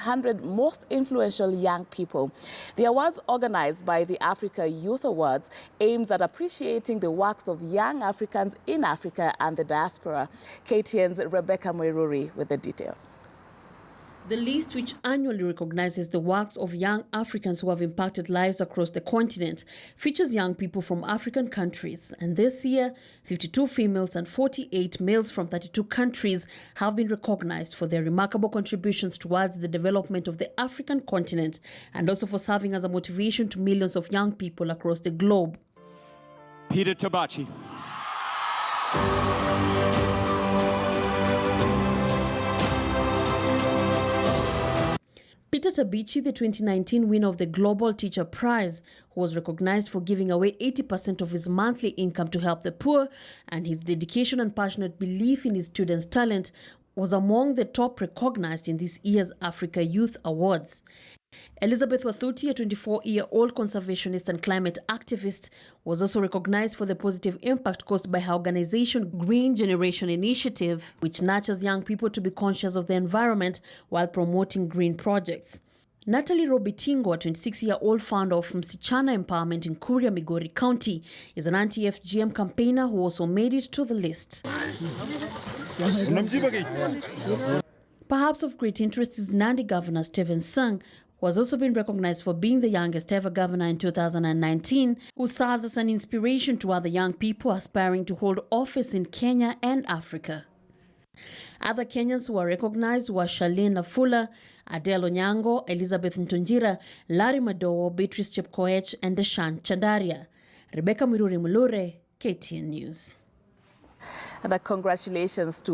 100 most influential young people. The awards, organized by the Africa Youth Awards, aims at appreciating the works of young Africans in Africa and the diaspora. KTN's Rebecca Moiruri with the details. The list, which annually recognizes the works of young Africans who have impacted lives across the continent, features young people from African countries. And this year, 52 females and 48 males from 32 countries have been recognized for their remarkable contributions towards the development of the African continent, and also for serving as a motivation to millions of young people across the globe. Peter Tabachi. Peter Tabichi, the 2019 winner of the Global Teacher Prize, who was recognized for giving away 80% of his monthly income to help the poor, and his dedication and passionate belief in his students' talent, was among the top recognized in this year's Africa Youth Awards. Elizabeth Wathuti, a 24-year-old conservationist and climate activist, was also recognized for the positive impact caused by her organization Green Generation Initiative, which nurtures young people to be conscious of the environment while promoting green projects. Natalie Robitingo, a 26-year-old founder of Msichana Empowerment in Kuria, Migori County, is an anti-FGM campaigner who also made it to the list. Perhaps of great interest is Nandi Governor Stephen Sung, who has also been recognized for being the youngest ever governor in 2019, who serves as an inspiration to other young people aspiring to hold office in Kenya and Africa. Other Kenyans who are recognized were Charlene Nafula, Adele Onyango, Elizabeth Ntunjira, Larry Madowo, Beatrice Chepkoech, and Deshan Chandaria. Rebecca Miruri Mulure, KTN News. And congratulations to